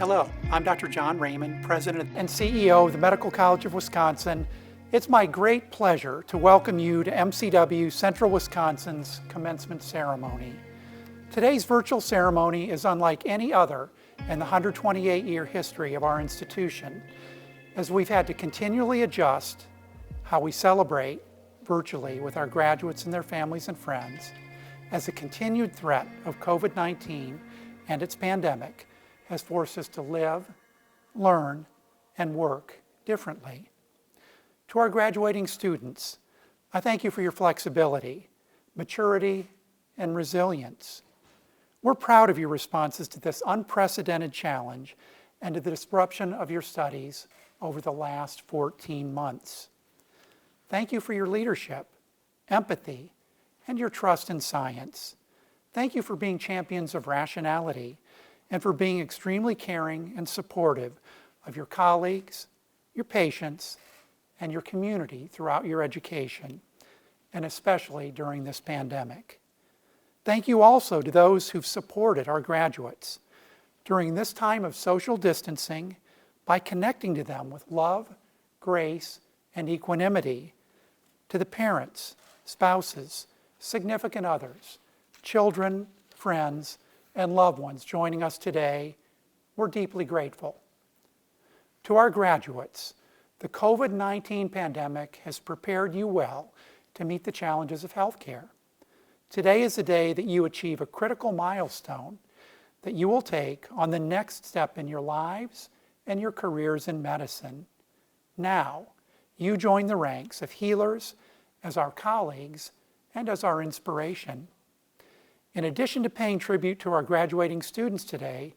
Hello, I'm Dr. John Raymond, President and CEO of the Medical College of Wisconsin. It's my great pleasure to welcome you to MCW-Central Wisconsin's Commencement Ceremony. Today's virtual ceremony is unlike any other in the 128-year history of our institution, as we've had to continually adjust how we celebrate virtually with our graduates and their families and friends, as the continued threat of COVID-19 and its pandemic has forced us to live, learn, and work differently. To our graduating students, I thank you for your flexibility, maturity, and resilience. We're proud of your responses to this unprecedented challenge and to the disruption of your studies over the last 14 months. Thank you for your leadership, empathy, and your trust in science. Thank you for being champions of rationality and for being extremely caring and supportive of your colleagues, your patients, and your community throughout your education, and especially during this pandemic. Thank you also to those who've supported our graduates during this time of social distancing by connecting to them with love, grace, and equanimity. To the parents, spouses, significant others, children, friends, and loved ones joining us today, we're deeply grateful. To our graduates, the COVID-19 pandemic has prepared you well to meet the challenges of healthcare. Today is the day that you achieve a critical milestone that you will take on the next step in your lives and your careers in medicine. Now, you join the ranks of healers as our colleagues and as our inspiration. In addition to paying tribute to our graduating students today,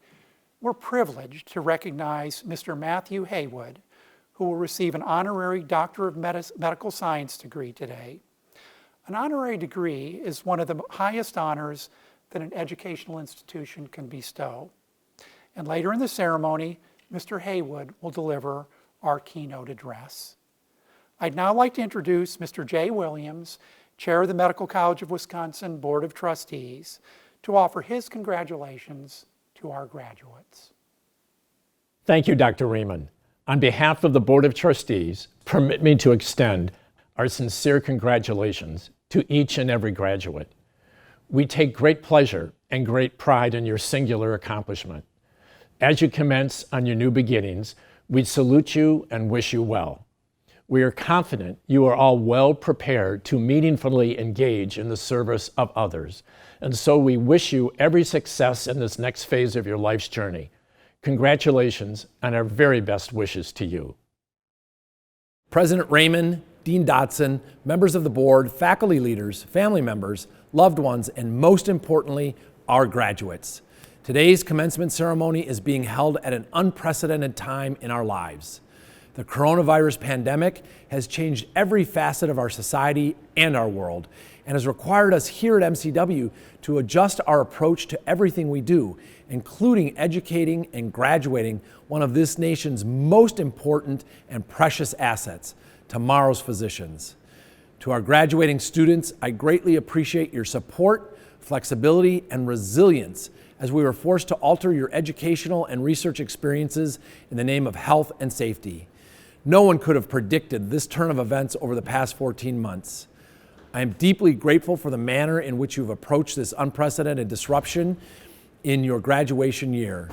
we're privileged to recognize Mr. Matthew Haywood, who will receive an honorary Doctor of Medical Science degree today. An honorary degree is one of the highest honors that an educational institution can bestow. And later in the ceremony, Mr. Haywood will deliver our keynote address. I'd now like to introduce Mr. Jay Williams, Chair of the Medical College of Wisconsin Board of Trustees, to offer his congratulations to our graduates. Thank you, Dr. Raymond. On behalf of the Board of Trustees, permit me to extend our sincere congratulations to each and every graduate. We take great pleasure and great pride in your singular accomplishment. As you commence on your new beginnings, we salute you and wish you well. We are confident you are all well prepared to meaningfully engage in the service of others, and so we wish you every success in this next phase of your life's journey. Congratulations and our very best wishes to you. President Raymond, Dean Dotson, members of the board, faculty leaders, family members, loved ones, and most importantly, our graduates. Today's commencement ceremony is being held at an unprecedented time in our lives. The coronavirus pandemic has changed every facet of our society and our world, and has required us here at MCW to adjust our approach to everything we do, including educating and graduating one of this nation's most important and precious assets, tomorrow's physicians. To our graduating students, I greatly appreciate your support, flexibility, and resilience as we were forced to alter your educational and research experiences in the name of health and safety. No one could have predicted this turn of events over the past 14 months. I am deeply grateful for the manner in which you've approached this unprecedented disruption in your graduation year.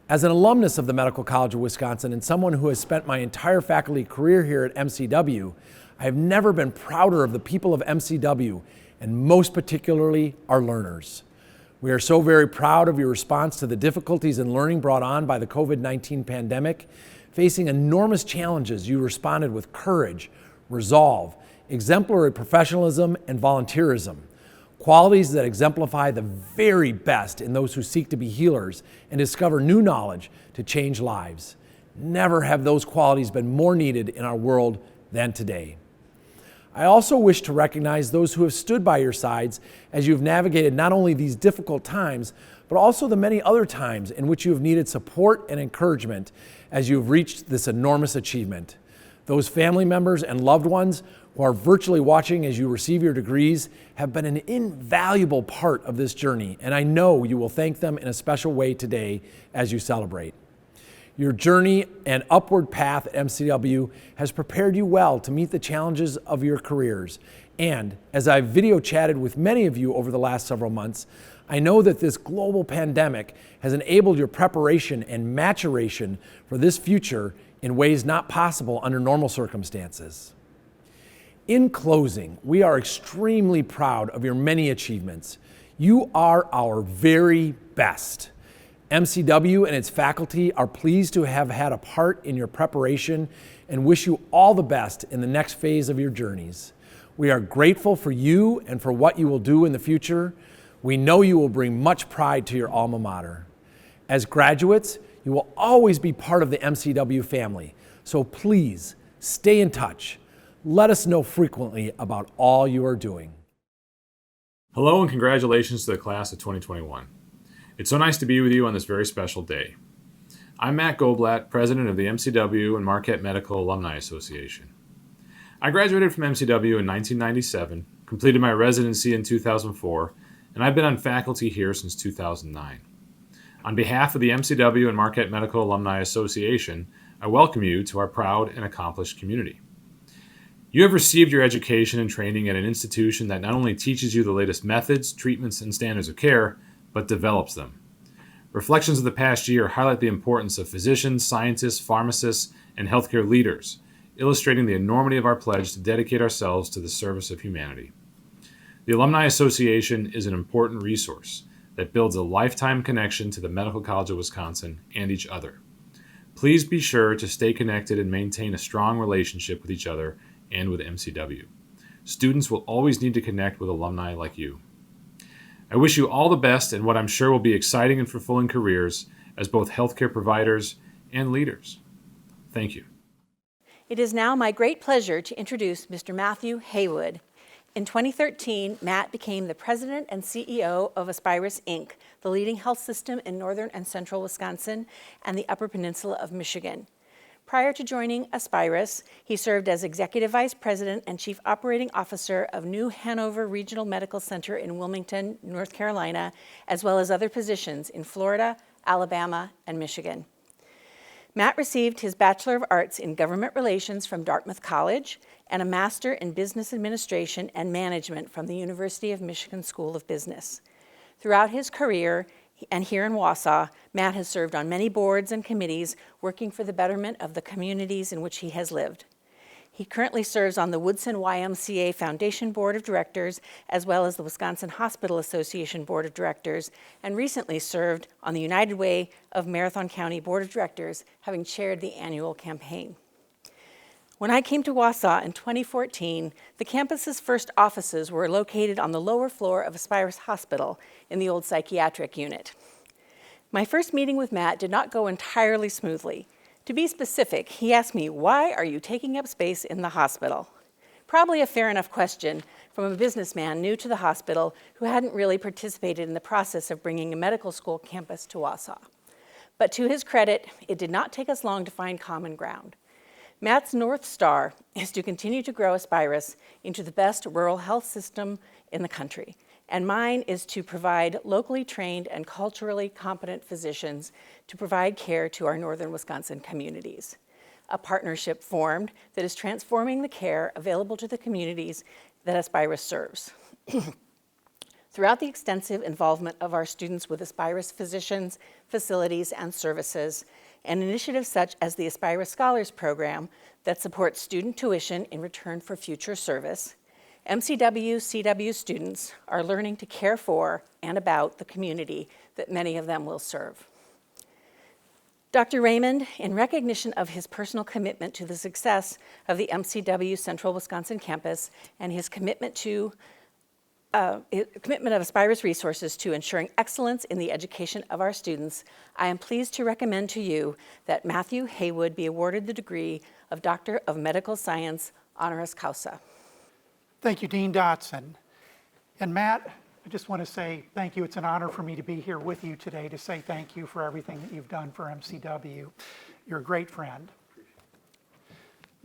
As an alumnus of the Medical College of Wisconsin and someone who has spent my entire faculty career here at MCW, I have never been prouder of the people of MCW, and most particularly our learners. We are so very proud of your response to the difficulties in learning brought on by the COVID-19 pandemic. Facing enormous challenges, you responded with courage, resolve, exemplary professionalism, and volunteerism, qualities that exemplify the very best in those who seek to be healers and discover new knowledge to change lives. Never have those qualities been more needed in our world than today. I also wish to recognize those who have stood by your sides as you've navigated not only these difficult times, but also the many other times in which you have needed support and encouragement as you've reached this enormous achievement. Those family members and loved ones who are virtually watching as you receive your degrees have been an invaluable part of this journey, and I know you will thank them in a special way today as you celebrate. Your journey and upward path at MCW has prepared you well to meet the challenges of your careers. And as I've video chatted with many of you over the last several months, I know that this global pandemic has enabled your preparation and maturation for this future in ways not possible under normal circumstances. In closing, we are extremely proud of your many achievements. You are our very best. MCW and its faculty are pleased to have had a part in your preparation and wish you all the best in the next phase of your journeys. We are grateful for you and for what you will do in the future. We know you will bring much pride to your alma mater. As graduates, you will always be part of the MCW family, so please stay in touch. Let us know frequently about all you are doing. Hello and congratulations to the class of 2021. It's so nice to be with you on this very special day. I'm Matt Goblatt, president of the MCW and Marquette Medical Alumni Association. I graduated from MCW in 1997, completed my residency in 2004, and I've been on faculty here since 2009. On behalf of the MCW and Marquette Medical Alumni Association, I welcome you to our proud and accomplished community. You have received your education and training at an institution that not only teaches you the latest methods, treatments, and standards of care, but develops them. Reflections of the past year highlight the importance of physicians, scientists, pharmacists, and healthcare leaders, illustrating the enormity of our pledge to dedicate ourselves to the service of humanity. The Alumni Association is an important resource that builds a lifetime connection to the Medical College of Wisconsin and each other. Please be sure to stay connected and maintain a strong relationship with each other and with MCW. Students will always need to connect with alumni like you. I wish you all the best in what I'm sure will be exciting and fulfilling careers as both healthcare providers and leaders. Thank you. It is now my great pleasure to introduce Mr. Matthew Haywood. In 2013, Matt became the president and CEO of Aspirus, Inc., the leading health system in northern and central Wisconsin and the Upper Peninsula of Michigan. Prior to joining Aspirus, he served as Executive Vice President and Chief Operating Officer of New Hanover Regional Medical Center in Wilmington, North Carolina, as well as other positions in Florida, Alabama, and Michigan. Matt received his Bachelor of Arts in Government Relations from Dartmouth College and a Master in Business Administration and Management from the University of Michigan School of Business. Throughout his career, and here in Wausau, Matt has served on many boards and committees working for the betterment of the communities in which he has lived. He currently serves on the Woodson YMCA Foundation Board of Directors, as well as the Wisconsin Hospital Association Board of Directors, and recently served on the United Way of Marathon County Board of Directors, having chaired the annual campaign. When I came to Wausau in 2014, the campus's first offices were located on the lower floor of Aspirus Hospital in the old psychiatric unit. My first meeting with Matt did not go entirely smoothly. To be specific, he asked me, "Why are you taking up space in the hospital?" Probably a fair enough question from a businessman new to the hospital who hadn't really participated in the process of bringing a medical school campus to Wausau. But to his credit, it did not take us long to find common ground. Matt's North Star is to continue to grow Aspirus into the best rural health system in the country, and mine is to provide locally trained and culturally competent physicians to provide care to our northern Wisconsin communities. A partnership formed that is transforming the care available to the communities that Aspirus serves. Throughout the extensive involvement of our students with Aspirus physicians, facilities, and services, and initiatives such as the Aspirus Scholars Program that supports student tuition in return for future service, MCW-CW students are learning to care for and about the community that many of them will serve. Dr. Raymond, in recognition of his personal commitment to the success of the MCW-Central Wisconsin campus and his commitment of Aspirus Resources to ensuring excellence in the education of our students, I am pleased to recommend to you that Matthew Haywood be awarded the degree of Doctor of Medical Science honoris causa. Thank you, Dean Dotson. And Matt, I just want to say thank you. It's an honor for me to be here with you today to say thank you for everything that you've done for MCW. You're a great friend.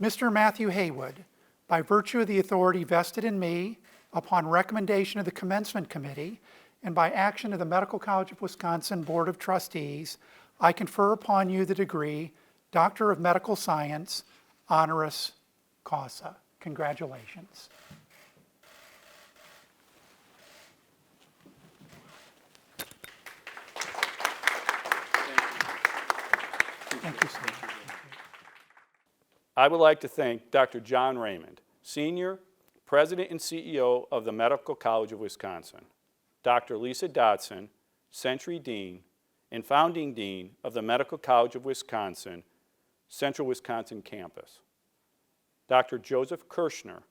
Mr. Matthew Haywood, by virtue of the authority vested in me, upon recommendation of the Commencement Committee, and by action of the Medical College of Wisconsin Board of Trustees, I confer upon you the degree Doctor of Medical Science, honoris causa. Congratulations. Thank you, sir. I would like to thank Dr. John Raymond, Senior, President and CEO of the Medical College of Wisconsin, Dr. Lisa Dodson, Century Dean, and Founding Dean of the Medical College of Wisconsin, Central Wisconsin Campus, Dr. Joseph Kirschner,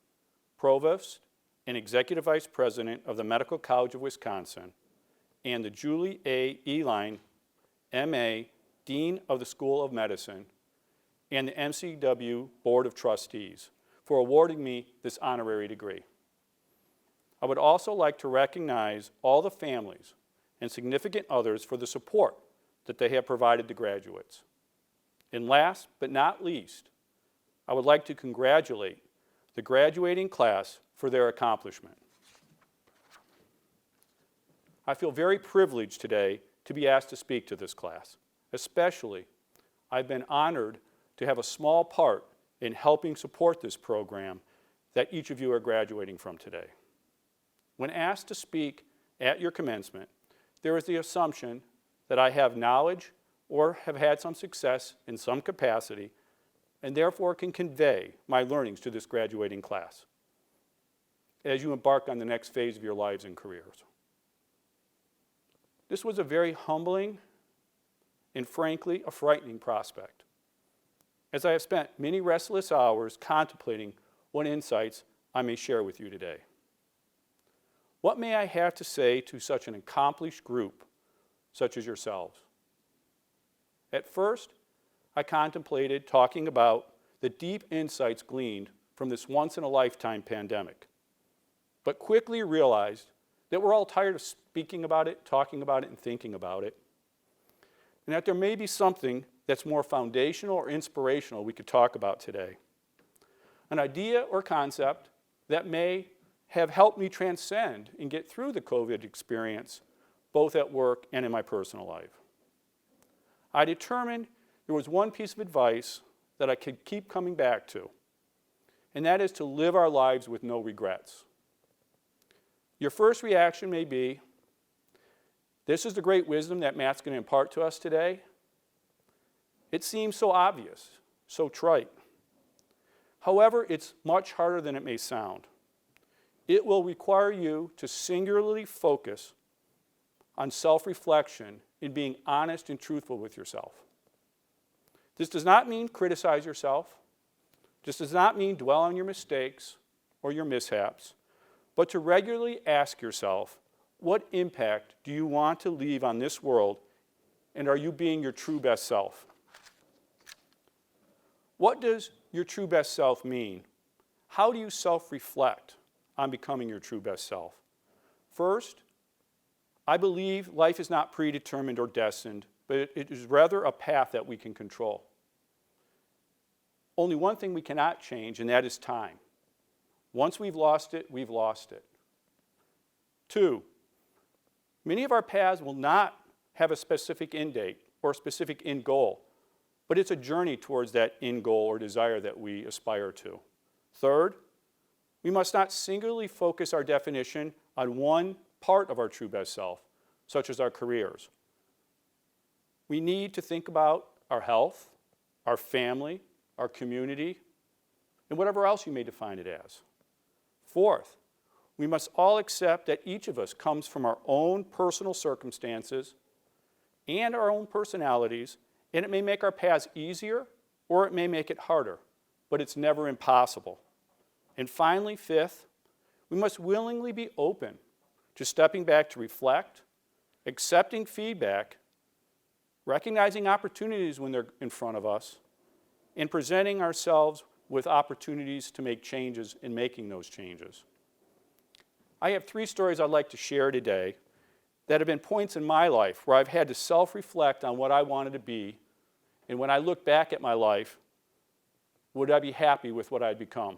Provost and Executive Vice President of the Medical College of Wisconsin, and the Julie A. Eline, M.A., Dean of the School of Medicine, and the MCW Board of Trustees for awarding me this honorary degree. I would also like to recognize all the families and significant others for the support that they have provided to graduates. And last but not least, I would like to congratulate the graduating class for their accomplishment. I feel very privileged today to be asked to speak to this class. Especially, I've been honored to have a small part in helping support this program that each of you are graduating from today. When asked to speak at your commencement, there is the assumption that I have knowledge or have had some success in some capacity and therefore can convey my learnings to this graduating class as you embark on the next phase of your lives and careers. This was a very humbling and frankly a frightening prospect, as I have spent many restless hours contemplating what insights I may share with you today. What may I have to say to such an accomplished group such as yourselves? At first, I contemplated talking about the deep insights gleaned from this once-in-a-lifetime pandemic, but quickly realized that we're all tired of speaking about it, talking about it, and thinking about it, and that there may be something that's more foundational or inspirational we could talk about today. An idea or concept that may have helped me transcend and get through the COVID experience, both at work and in my personal life. I determined there was one piece of advice that I could keep coming back to, and that is to live our lives with no regrets. Your first reaction may be, this is the great wisdom that Matt's going to impart to us today. It seems so obvious, so trite. However, it's much harder than it may sound. It will require you to singularly focus on self-reflection and being honest and truthful with yourself. This does not mean criticize yourself. This does not mean dwell on your mistakes or your mishaps, but to regularly ask yourself, what impact do you want to leave on this world, and are you being your true best self? What does your true best self mean? How do you self-reflect on becoming your true best self? First, I believe life is not predetermined or destined, but it is rather a path that we can control. Only one thing we cannot change, and that is time. Once we've lost it, we've lost it. Two, many of our paths will not have a specific end date or a specific end goal, but it's a journey towards that end goal or desire that we aspire to. Third, we must not singularly focus our definition on one part of our true best self, such as our careers. We need to think about our health, our family, our community, and whatever else you may define it as. Fourth, we must all accept that each of us comes from our own personal circumstances and our own personalities, and it may make our paths easier or it may make it harder, but it's never impossible. And finally, fifth, we must willingly be open to stepping back to reflect, accepting feedback, recognizing opportunities when they're in front of us, and presenting ourselves with opportunities to make changes in making those changes. I have 3 stories I'd like to share today that have been points in my life where I've had to self-reflect on what I wanted to be, and when I look back at my life, would I be happy with what I'd become?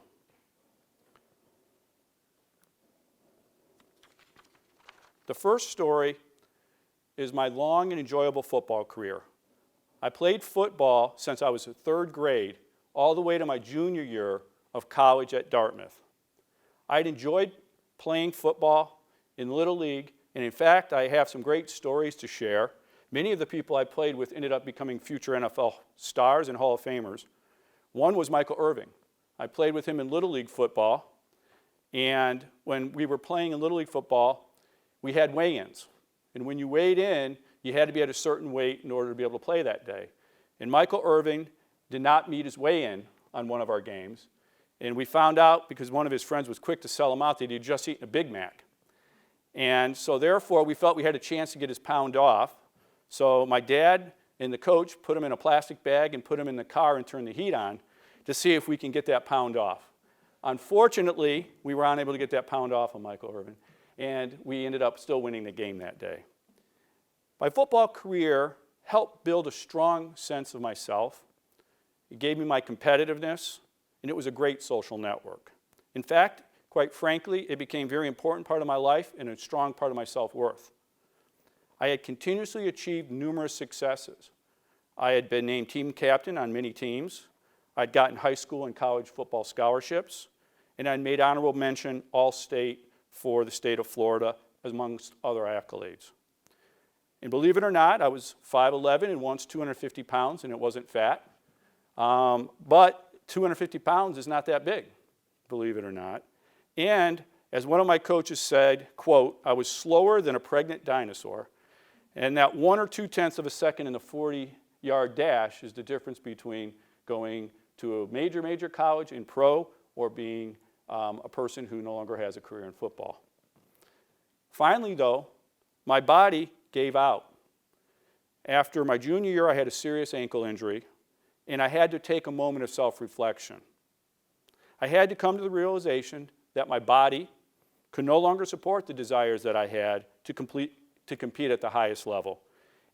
The first story is my long and enjoyable football career. I played football since I was in 3rd grade, all the way to my junior year of college at Dartmouth. I'd enjoyed playing football in Little League, and in fact, I have some great stories to share. Many of the people I played with ended up becoming future NFL stars and Hall of Famers. One was Michael Irving. I played with him in Little League football, and when we were playing in Little League football, we had weigh-ins. And when you weighed in, you had to be at a certain weight in order to be able to play that day. And Michael Irving did not meet his weigh-in on one of our games. And we found out, because one of his friends was quick to sell him out, that he'd just eaten a Big Mac. And so therefore, we felt we had a chance to get his pound off. So my dad and the coach put him in a plastic bag and put him in the car and turned the heat on to see if we can get that pound off. Unfortunately, we were unable to get that pound off of Michael Irving, and we ended up still winning the game that day. My football career helped build a strong sense of myself. It gave me my competitiveness, and it was a great social network. In fact, quite frankly, it became a very important part of my life and a strong part of my self-worth. I had continuously achieved numerous successes. I had been named team captain on many teams. I'd gotten high school and college football scholarships, and I'd made honorable mention All-State for the state of Florida, amongst other accolades. And believe it or not, I was 5'11" and once 250 pounds, and it wasn't fat. But 250 pounds is not that big, believe it or not. And as one of my coaches said, quote, I was slower than a pregnant dinosaur. And that 1 or 2/10 of a second in the 40-yard dash is the difference between going to a major college in pro or being a person who no longer has a career in football. Finally, though, my body gave out. After my junior year, I had a serious ankle injury, and I had to take a moment of self-reflection. I had to come to the realization that my body could no longer support the desires that I had to compete at the highest level,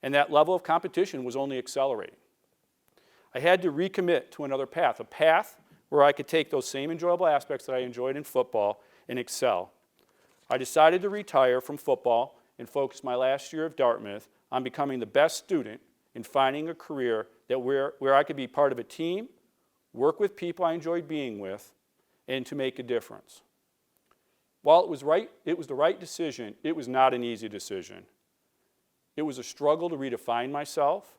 and that level of competition was only accelerating. I had to recommit to another path, a path where I could take those same enjoyable aspects that I enjoyed in football and excel. I decided to retire from football and focus my last year of Dartmouth on becoming the best student and finding a career that where I could be part of a team, work with people I enjoyed being with, and to make a difference. While it was the right decision, it was not an easy decision. It was a struggle to redefine myself,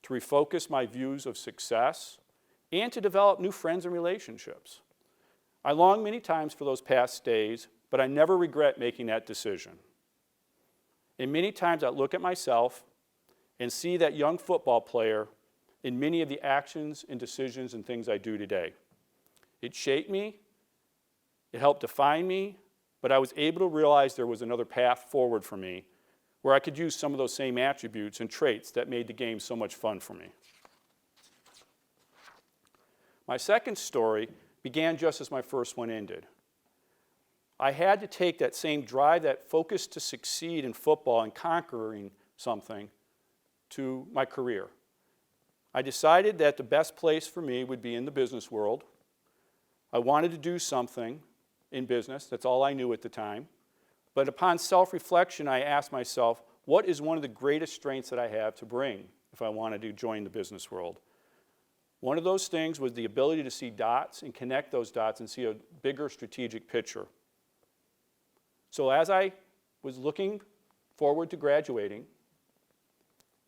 to refocus my views of success, and to develop new friends and relationships. I longed many times for those past days, but I never regret making that decision. And many times I look at myself and see that young football player in many of the actions and decisions and things I do today. It shaped me, it helped define me, but I was able to realize there was another path forward for me where I could use some of those same attributes and traits that made the game so much fun for me. My second story began just as my first one ended. I had to take that same drive, that focus to succeed in football and conquering something, to my career. I decided that the best place for me would be in the business world. I wanted to do something in business. That's all I knew at the time. But upon self-reflection, I asked myself, what is one of the greatest strengths that I have to bring if I wanted to join the business world? One of those things was the ability to see dots and connect those dots and see a bigger strategic picture. So as I was looking forward to graduating,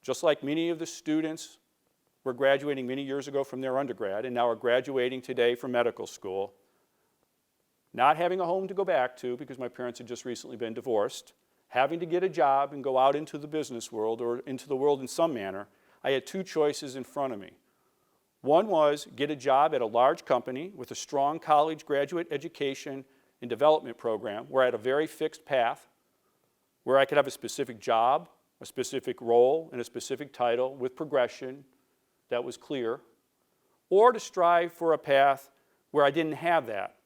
just like many of the students were graduating many years ago from their undergrad and now are graduating today from medical school, not having a home to go back to because my parents had just recently been divorced, having to get a job and go out into the business world or into the world in some manner, I had two choices in front of me. One was get a job at a large company with a strong college graduate education and development program where I had a very fixed path, where I could have a specific job, a specific role, and a specific title with progression that was clear, or to strive for a path where I didn't have that,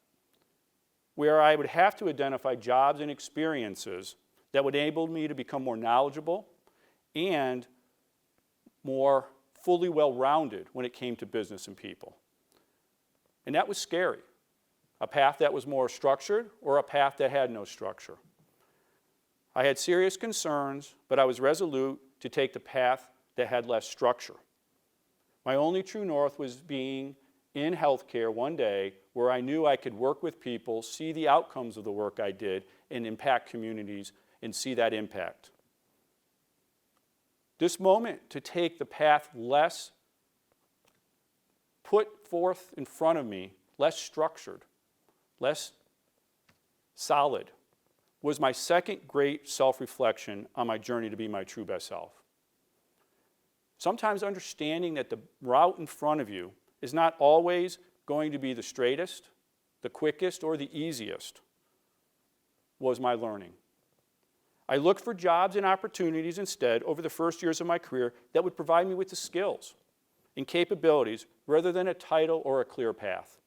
where I would have to identify jobs and experiences that would enable me to become more knowledgeable and more fully well-rounded when it came to business and people. And that was scary. A path that was more structured or a path that had no structure. I had serious concerns, but I was resolute to take the path that had less structure. My only true north was being in healthcare one day where I knew I could work with people, see the outcomes of the work I did, and impact communities and see that impact. This moment to take the path less put forth in front of me, less structured, less solid, was my second great self-reflection on my journey to be my true best self. Sometimes understanding that the route in front of you is not always going to be the straightest, the quickest, or the easiest was my learning. I looked for jobs and opportunities instead over the first years of my career that would provide me with the skills and capabilities rather than a title or a clear path.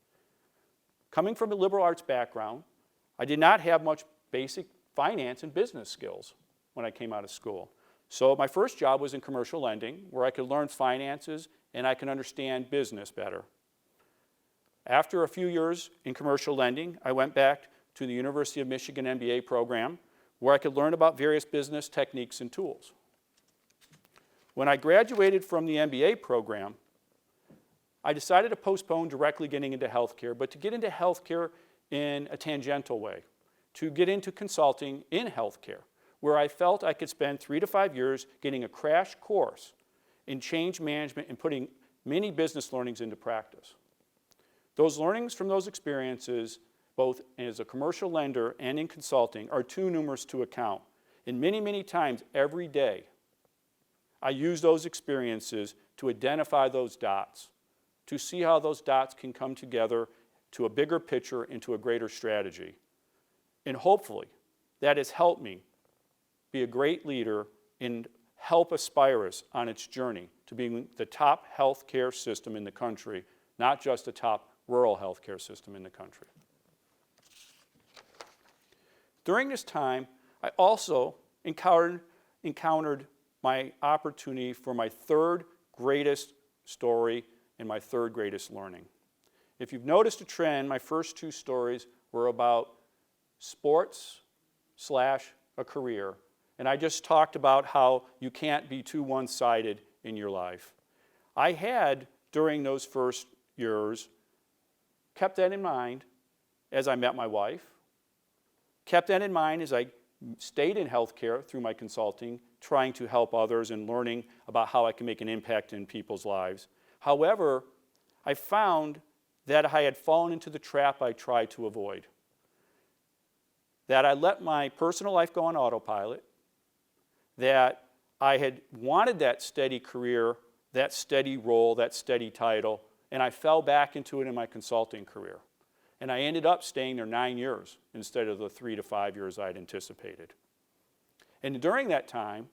Coming from a liberal arts background, I did not have much basic finance and business skills when I came out of school. So my first job was in commercial lending, where I could learn finances and I could understand business better. After a few years in commercial lending, I went back to the University of Michigan MBA program, where I could learn about various business techniques and tools. When I graduated from the MBA program, I decided to postpone directly getting into healthcare, but to get into healthcare in a tangential way, to get into consulting in healthcare, where I felt I could spend 3 to 5 years getting a crash course in change management and putting many business learnings into practice. Those learnings from those experiences, both as a commercial lender and in consulting, are too numerous to account. And many, many times every day, I use those experiences to identify those dots, to see how those dots can come together to a bigger picture and to a greater strategy. And hopefully, that has helped me be a great leader and help Aspirus on its journey to being the top healthcare system in the country, not just the top rural healthcare system in the country. During this time, I also encountered my opportunity for my third greatest story and my third greatest learning. If you've noticed a trend, my first 2 stories were about sports/a career. And I just talked about how you can't be too one-sided in your life. I had, during those first years, kept that in mind as I met my wife, kept that in mind as I stayed in healthcare through my consulting, trying to help others and learning about how I can make an impact in people's lives. However, I found that I had fallen into the trap I tried to avoid. That I let my personal life go on autopilot, that I had wanted that steady career, that steady role, that steady title, and I fell back into it in my consulting career. And I ended up staying there 9 years instead of the 3 to 5 years I'd anticipated. And during that time,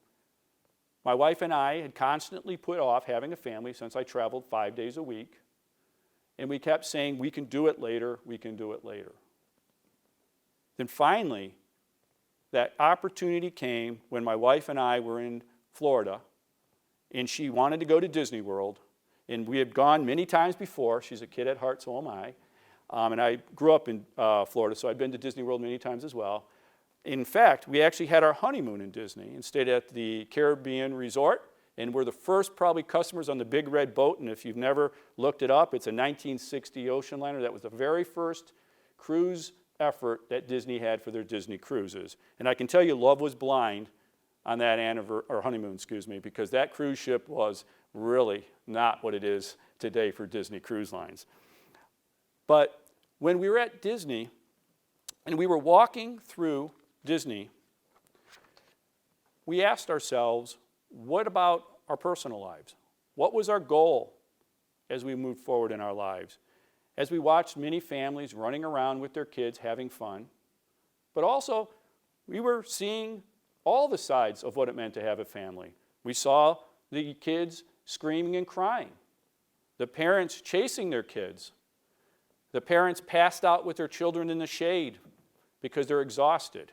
my wife and I had constantly put off having a family since I traveled 5 days a week. And we kept saying, we can do it later, we can do it later. Then finally, that opportunity came when my wife and I were in Florida, and she wanted to go to Disney World, and we had gone many times before. She's a kid at heart, so am I. And I grew up in Florida, so I'd been to Disney World many times as well. In fact, we actually had our honeymoon in Disney and stayed at the Caribbean Resort, and we're the first probably customers on the Big Red Boat, and if you've never looked it up, it's a 1960 ocean liner. That was the very first cruise effort that Disney had for their Disney cruises. And I can tell you, love was blind on that honeymoon, because that cruise ship was really not what it is today for Disney Cruise Lines. But when we were at Disney, and we were walking through Disney, we asked ourselves, what about our personal lives? What was our goal as we moved forward in our lives? As we watched many families running around with their kids having fun, but also we were seeing all the sides of what it meant to have a family. We saw the kids screaming and crying, the parents chasing their kids, the parents passed out with their children in the shade because they're exhausted.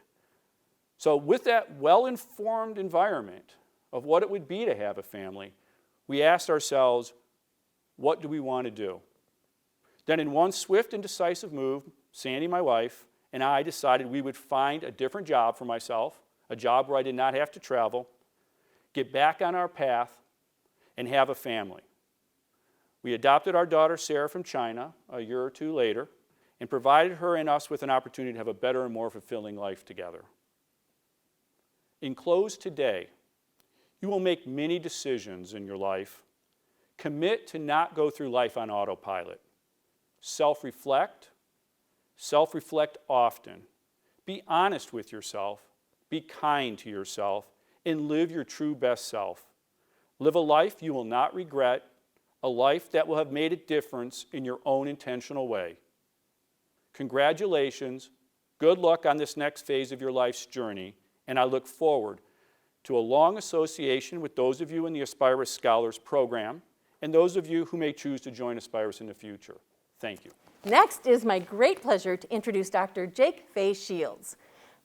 So with that well-informed environment of what it would be to have a family, we asked ourselves, what do we want to do? Then in one swift and decisive move, Sandy, my wife, and I decided we would find a different job for myself, a job where I did not have to travel, get back on our path, and have a family. We adopted our daughter Sarah from China a year or two later and provided her and us with an opportunity to have a better and more fulfilling life together. In close today, you will make many decisions in your life. Commit to not go through life on autopilot. Self-reflect often. Be honest with yourself, be kind to yourself, and live your true best self. Live a life you will not regret, a life that will have made a difference in your own intentional way. Congratulations, good luck on this next phase of your life's journey, and I look forward to a long association with those of you in the Aspirus Scholars Program and those of you who may choose to join Aspirus in the future. Thank you. Next, it is my great pleasure to introduce Dr. Jake Fay Shields.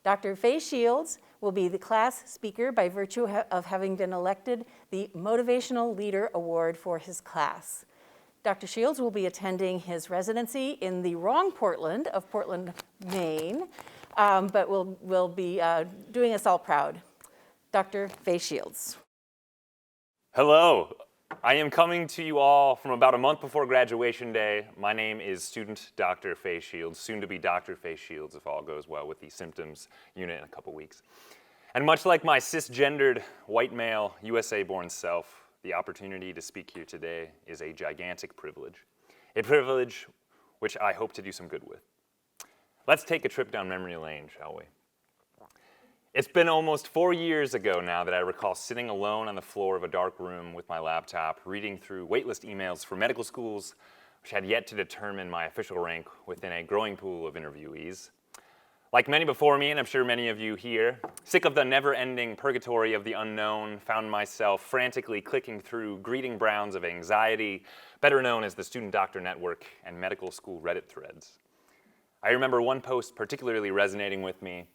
Dr. Fay Shields will be the class speaker by virtue of having been elected the Motivational Leader Award for his class. Dr. Shields will be attending his residency in the wrong Portland of Portland, Maine, but will be doing us all proud. Dr. Fay Shields. Hello. I am coming to you all from about a month before graduation day. My name is student Dr. Fay Shields, soon to be Dr. Fay Shields if all goes well with the symptoms unit in a couple weeks. And much like my cisgendered, white male, USA-born self, the opportunity to speak here today is a gigantic privilege. A privilege which I hope to do some good with. Let's take a trip down memory lane, shall we? It's been almost 4 years ago now that I recall sitting alone on the floor of a dark room with my laptop, reading through waitlist emails for medical schools, which had yet to determine my official rank within a growing pool of interviewees. Like many before me, and I'm sure many of you here, sick of the never-ending purgatory of the unknown, found myself frantically clicking through greeting browns of anxiety, better known as the Student Doctor Network and medical school Reddit threads. I remember one post particularly resonating with me.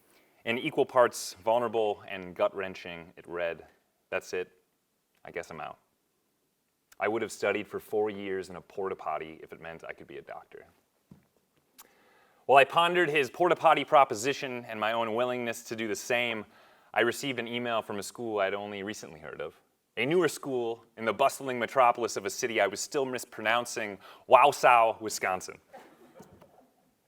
In equal parts vulnerable and gut-wrenching, it read, "That's it, I guess I'm out." I would have studied for 4 years in a porta potty if it meant I could be a doctor. While I pondered his porta potty proposition and my own willingness to do the same, I received an email from a school I'd only recently heard of. A newer school in the bustling metropolis of a city I was still mispronouncing, Wausau, Wisconsin.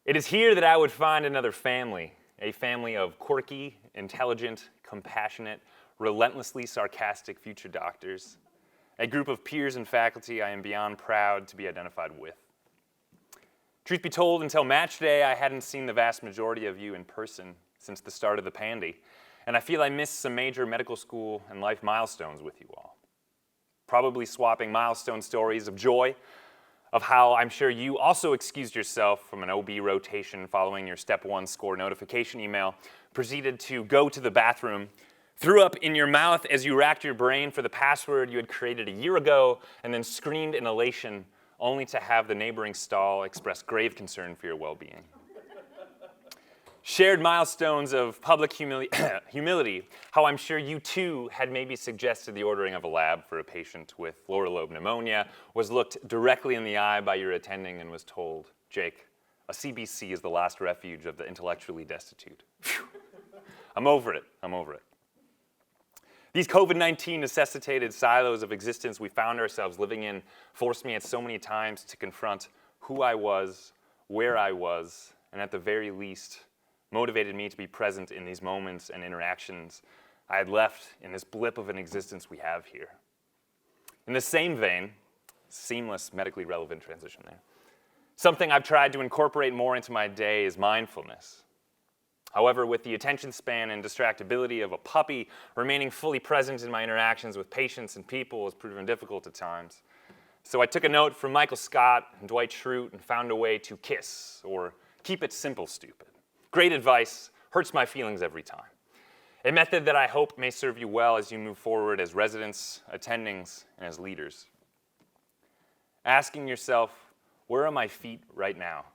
It is here that I would find another family. A family of quirky, intelligent, compassionate, relentlessly sarcastic future doctors. A group of peers and faculty I am beyond proud to be identified with. Truth be told, until match day, I hadn't seen the vast majority of you in person since the start of the pandy, and I feel I missed some major medical school and life milestones with you all. Probably swapping milestone stories of joy, of how I'm sure you also excused yourself from an OB rotation following your Step 1 score notification email, proceeded to go to the bathroom, threw up in your mouth as you racked your brain for the password you had created a year ago, and then screamed in elation, only to have the neighboring stall express grave concern for your well-being. Shared milestones of public humility, how I'm sure you too had maybe suggested the ordering of a lab for a patient with lower lobe pneumonia, was looked directly in the eye by your attending and was told, "Jake, a CBC is the last refuge of the intellectually destitute." Phew. I'm over it. These COVID-19 necessitated silos of existence we found ourselves living in forced me at so many times to confront who I was, where I was, and at the very least, motivated me to be present in these moments and interactions I had left in this blip of an existence we have here. In the same vein, seamless medically relevant transition there, something I've tried to incorporate more into my day is mindfulness. However, with the attention span and distractibility of a puppy, remaining fully present in my interactions with patients and people has proven difficult at times. So I took a note from Michael Scott and Dwight Schrute and found a way to KISS, or keep it simple, stupid. Great advice, hurts my feelings every time. A method that I hope may serve you well as you move forward as residents, attendings, and as leaders. Asking yourself, where are my feet right now?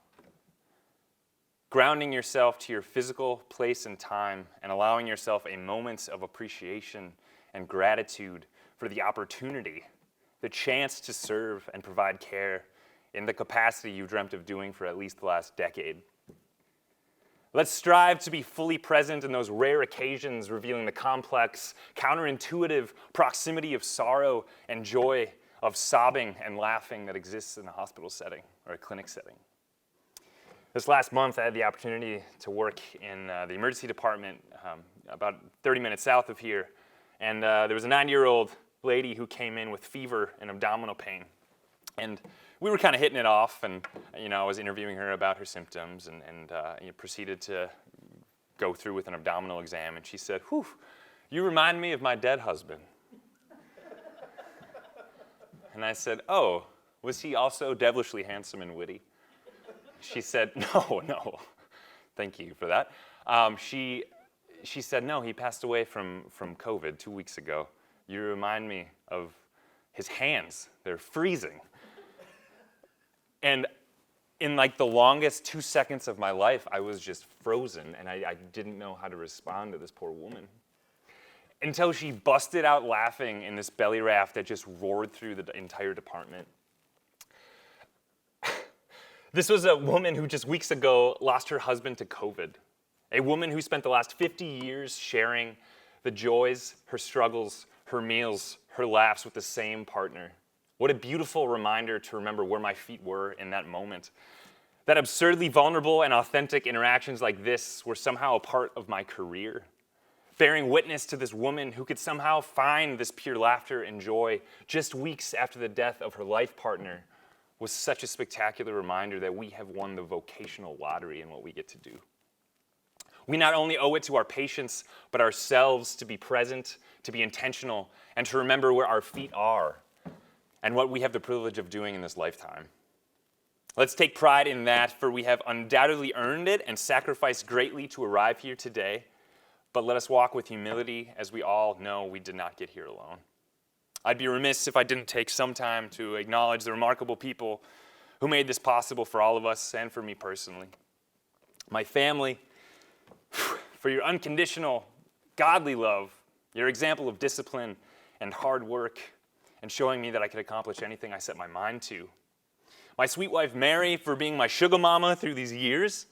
Grounding yourself to your physical place and time and allowing yourself a moment of appreciation and gratitude for the opportunity, the chance to serve and provide care in the capacity you dreamt of doing for at least the last decade. Let's strive to be fully present in those rare occasions revealing the complex, counterintuitive proximity of sorrow and joy of sobbing and laughing that exists in a hospital setting or a clinic setting. This last month, I had the opportunity to work in the emergency department about 30 minutes south of here, and there was a 90-year-old lady who came in with fever and abdominal pain. And we were kind of hitting it off, and I was interviewing her about her symptoms, and proceeded to go through with an abdominal exam, and she said, "Whew, you remind me of my dead husband." And I said, "Oh, was he also devilishly handsome and witty?" She said, no, thank you for that. She said, "No, he passed away from COVID 2 weeks ago. You remind me of his hands. They're freezing." And in like the longest 2 seconds of my life, I was just frozen, and I didn't know how to respond to this poor woman. Until she busted out laughing in this belly laugh that just roared through the entire department. This was a woman who just weeks ago lost her husband to COVID. A woman who spent the last 50 years sharing the joys, her struggles, her meals, her laughs with the same partner. What a beautiful reminder to remember where my feet were in that moment. That absurdly vulnerable and authentic interactions like this were somehow a part of my career. Bearing witness to this woman who could somehow find this pure laughter and joy just weeks after the death of her life partner was such a spectacular reminder that we have won the vocational lottery in what we get to do. We not only owe it to our patients, but ourselves to be present, to be intentional, and to remember where our feet are and what we have the privilege of doing in this lifetime. Let's take pride in that, for we have undoubtedly earned it and sacrificed greatly to arrive here today, but let us walk with humility as we all know we did not get here alone. I'd be remiss if I didn't take some time to acknowledge the remarkable people who made this possible for all of us and for me personally. My family, for your unconditional, godly love, your example of discipline and hard work, and showing me that I could accomplish anything I set my mind to. My sweet wife, Mary, for being my sugar mama through these years.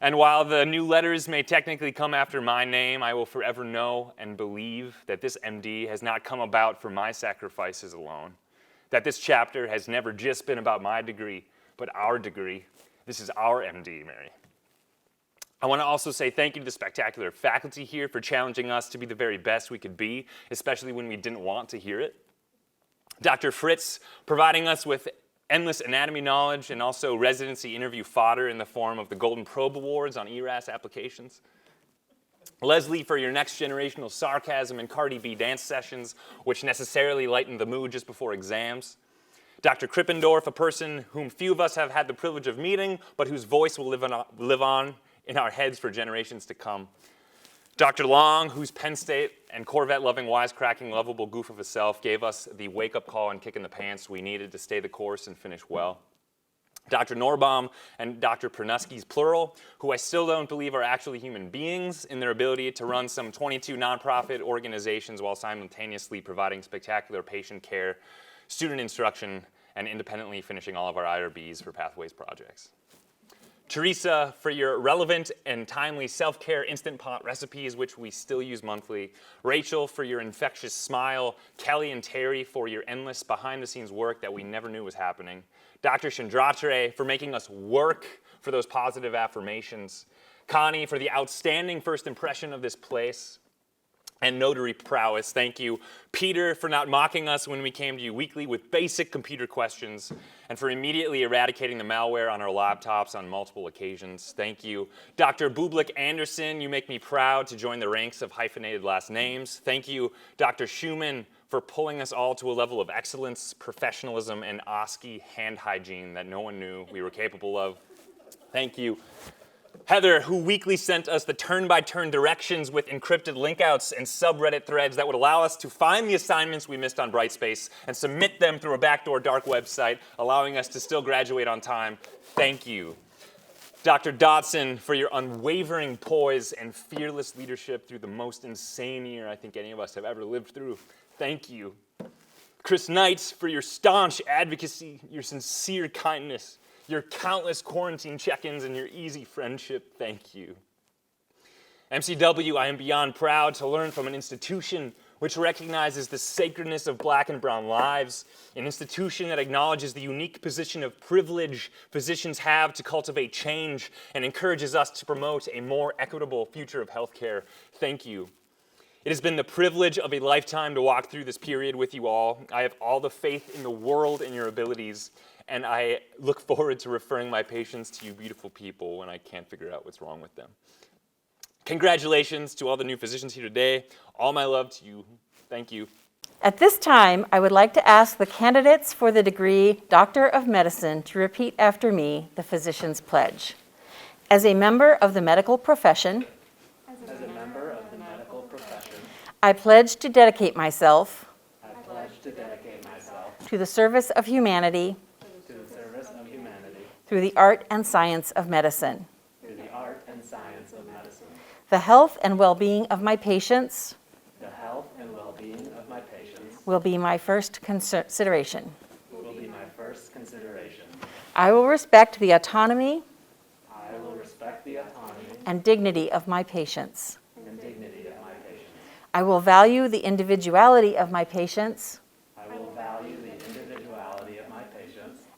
And while the new letters may technically come after my name, I will forever know and believe that this MD has not come about for my sacrifices alone. That this chapter has never just been about my degree, but our degree. This is our MD, Mary. I want to also say thank you to the spectacular faculty here for challenging us to be the very best we could be, especially when we didn't want to hear it. Dr. Fritz, providing us with endless anatomy knowledge and also residency interview fodder in the form of the Golden Probe Awards on ERAS applications. Leslie, for your next generational sarcasm and Cardi B dance sessions, which necessarily lightened the mood just before exams. Dr. Krippendorf, a person whom few of us have had the privilege of meeting, but whose voice will live on in our heads for generations to come. Dr. Long, whose Penn State and Corvette-loving, wisecracking, lovable goof of a self gave us the wake-up call and kick in the pants we needed to stay the course and finish well. Dr. Norbaum and Dr. Pernuski's plural, who I still don't believe are actually human beings in their ability to run some 22 nonprofit organizations while simultaneously providing spectacular patient care, student instruction, and independently finishing all of our IRBs for Pathways projects. Teresa, for your relevant and timely self-care Instant Pot recipes, which we still use monthly. Rachel, for your infectious smile. Kelly and Terry, for your endless behind-the-scenes work that we never knew was happening. Dr. Chandratre, for making us work for those positive affirmations. Connie, for the outstanding first impression of this place. And notary prowess, thank you. Peter, for not mocking us when we came to you weekly with basic computer questions, and for immediately eradicating the malware on our laptops on multiple occasions. Thank you. Dr. Bublik Anderson, you make me proud to join the ranks of hyphenated last names. Thank you. Dr. Schumann, for pulling us all to a level of excellence, professionalism, and OSCE hand hygiene that no one knew we were capable of. Thank you. Heather, who weekly sent us the turn-by-turn directions with encrypted linkouts and subreddit threads that would allow us to find the assignments we missed on Brightspace and submit them through a backdoor dark website, allowing us to still graduate on time. Thank you. Dr. Dotson, for your unwavering poise and fearless leadership through the most insane year I think any of us have ever lived through. Thank you. Chris Knight, for your staunch advocacy, your sincere kindness, your countless quarantine check-ins, and your easy friendship. Thank you. MCW, I am beyond proud to learn from an institution which recognizes the sacredness of Black and brown lives, an institution that acknowledges the unique position of privilege physicians have to cultivate change and encourages us to promote a more equitable future of healthcare. Thank you. It has been the privilege of a lifetime to walk through this period with you all. I have all the faith in the world in your abilities, and I look forward to referring my patients to you beautiful people when I can't figure out what's wrong with them. Congratulations to all the new physicians here today. All my love to you. Thank you. At this time, I would like to ask the candidates for the degree Doctor of Medicine to repeat after me the physician's pledge. As a member of the medical profession, I pledge to dedicate myself to the service of humanity through the art and science of medicine. The health and well-being of my patients will be my first consideration. I will respect the autonomy and dignity of my patients. I will value the individuality of my patients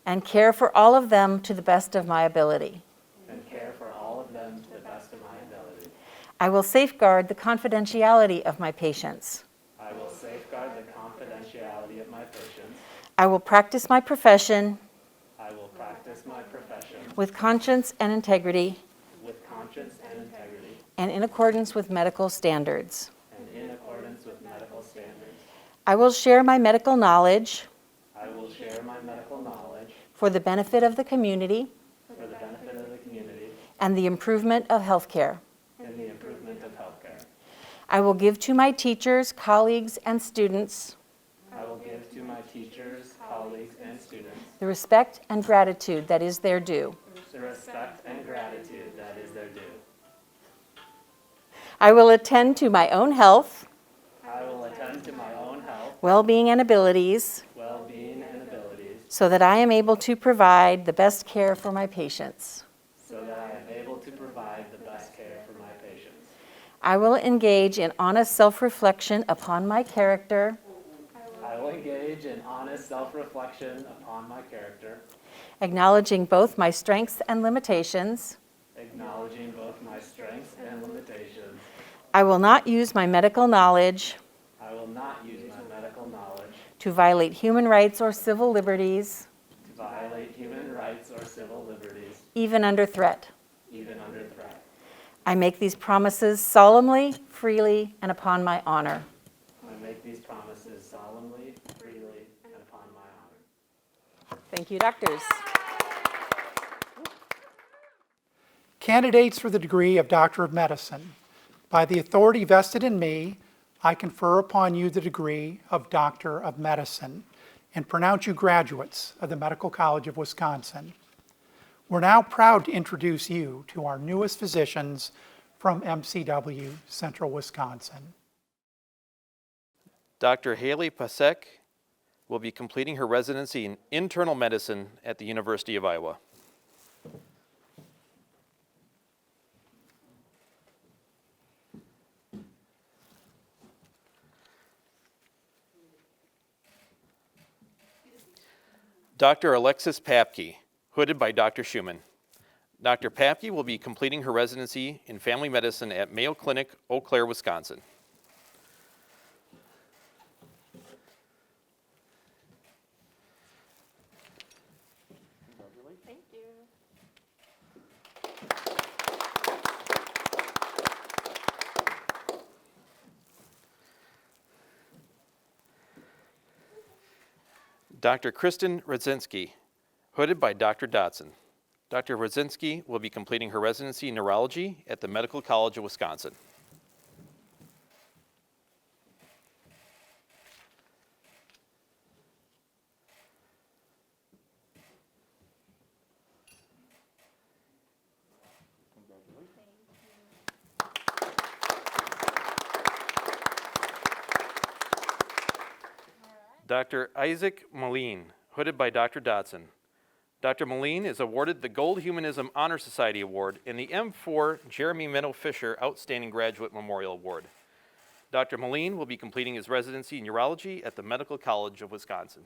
and care for all of them to the best of my ability. I will safeguard the confidentiality of my patients. I will practice my profession with conscience and integrity and in accordance with medical standards. I will share my medical knowledge for the benefit of the community and the improvement of healthcare. I will give to my teachers, colleagues, and students the respect and gratitude that is their due. I will attend to my own health, well-being, and abilities so that I am able to provide the best care for my patients. I will engage in honest self-reflection upon my character. Acknowledging both my strengths and limitations. I will not use my medical knowledge to violate human rights or civil liberties, even under threat. I make these promises solemnly, freely, and upon my honor. Thank you, doctors. Candidates for the degree of Doctor of Medicine. By the authority vested in me, I confer upon you the degree of Doctor of Medicine and pronounce you graduates of the Medical College of Wisconsin. We're now proud to introduce you to our newest physicians from MCW-Central Wisconsin. Dr. Haley Pasek will be completing her residency in internal medicine at the University of Iowa. Dr. Alexis Papke, hooded by Dr. Schumann. Dr. Papke will be completing her residency in family medicine at Mayo Clinic, Eau Claire, Wisconsin. Thank you. Dr. Kristen Rodzinski, hooded by Dr. Dotson. Dr. Rodzinski will be completing her residency in neurology at the Medical College of Wisconsin. Dr. Isaac Moline, hooded by Dr. Dotson. Dr. Moline is awarded the Gold Humanism Honor Society Award and the M4 Jeremy Minow Fisher Outstanding Graduate Memorial Award. Dr. Moline will be completing his residency in urology at the Medical College of Wisconsin.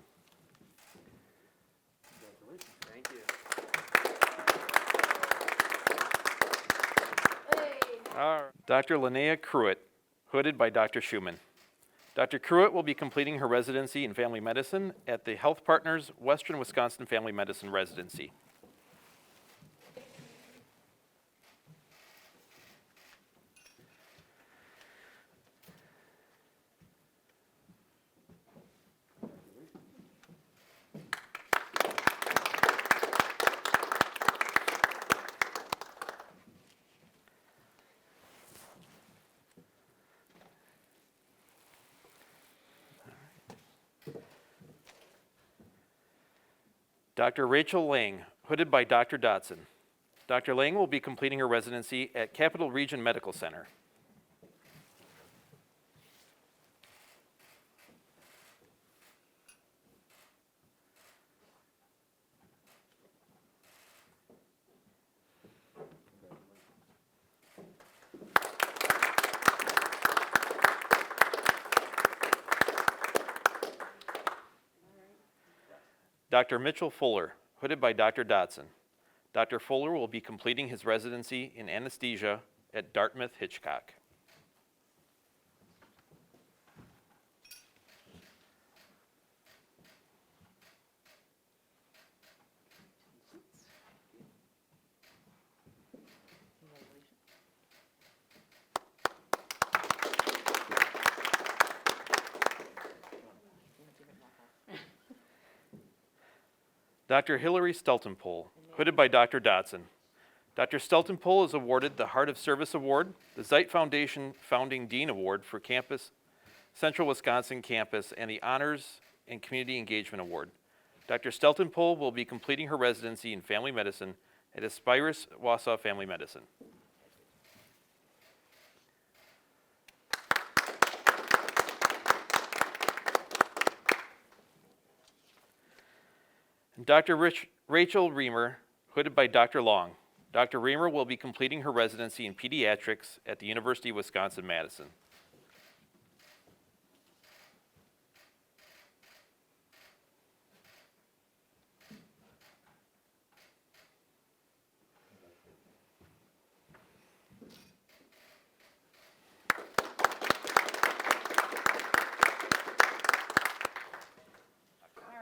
Thank you. All right. Dr. Linnea Cruitt, hooded by Dr. Schumann. Dr. Cruitt will be completing her residency in family medicine at the Health Partners Western Wisconsin Family Medicine Residency. Dr. Rachel Lang, hooded by Dr. Dotson. Dr. Lang will be completing her residency at Capital Region Medical Center. Dr. Mitchell Fuller, hooded by Dr. Dotson. Dr. Fuller will be completing his residency in anesthesia at Dartmouth Hitchcock. Dr. Hillary Steltenpohl, hooded by Dr. Dotson. Dr. Steltenpohl is awarded the Heart of Service Award, the Zeit Foundation Founding Dean Award for Central Wisconsin Campus, and the Honors and Community Engagement Award. Dr. Steltenpohl will be completing her residency in family medicine at Aspirus Wausau Family Medicine. Dr. Rachel Reamer, hooded by Dr. Long. Dr. Reamer will be completing her residency in pediatrics at the University of Wisconsin-Madison.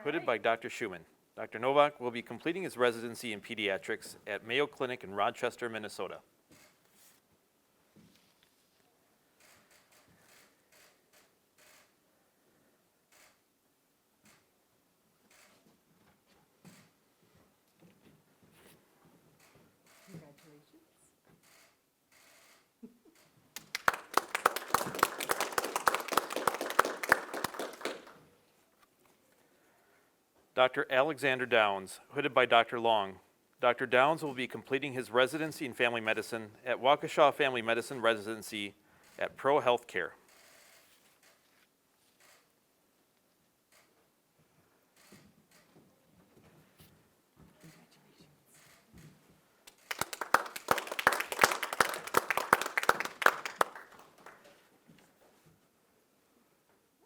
Hooded by Dr. Schumann. Dr. Novak will be completing his residency in pediatrics at Mayo Clinic in Rochester, Minnesota. Dr. Alexander Downs, hooded by Dr. Long. Dr. Downs will be completing his residency in family medicine at Waukesha Family Medicine Residency at Pro Healthcare.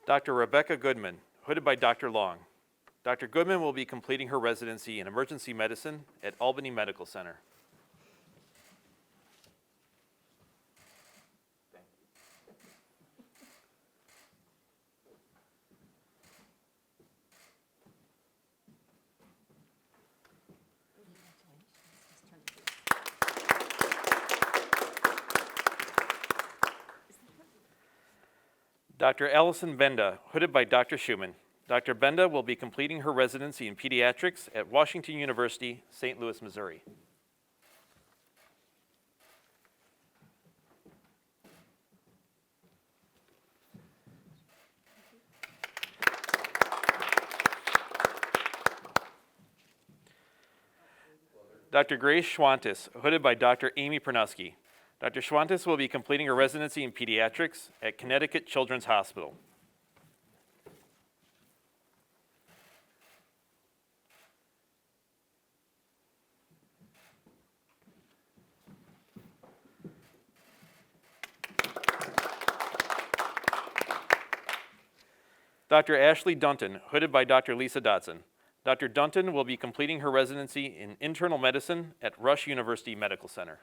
Dr. Rebecca Goodman, hooded by Dr. Long. Dr. Goodman will be completing her residency in emergency medicine at Albany Medical Center. Dr. Allison Benda, hooded by Dr. Schumann. Dr. Benda will be completing her residency in pediatrics at Washington University, St. Louis, Missouri. Dr. Grace Schwantes, hooded by Dr. Amy Pernuski. Dr. Schwantes will be completing her residency in pediatrics at Connecticut Children's Hospital. Dr. Ashley Dunton, hooded by Dr. Lisa Dotson. Dr. Dunton will be completing her residency in internal medicine at Rush University Medical Center.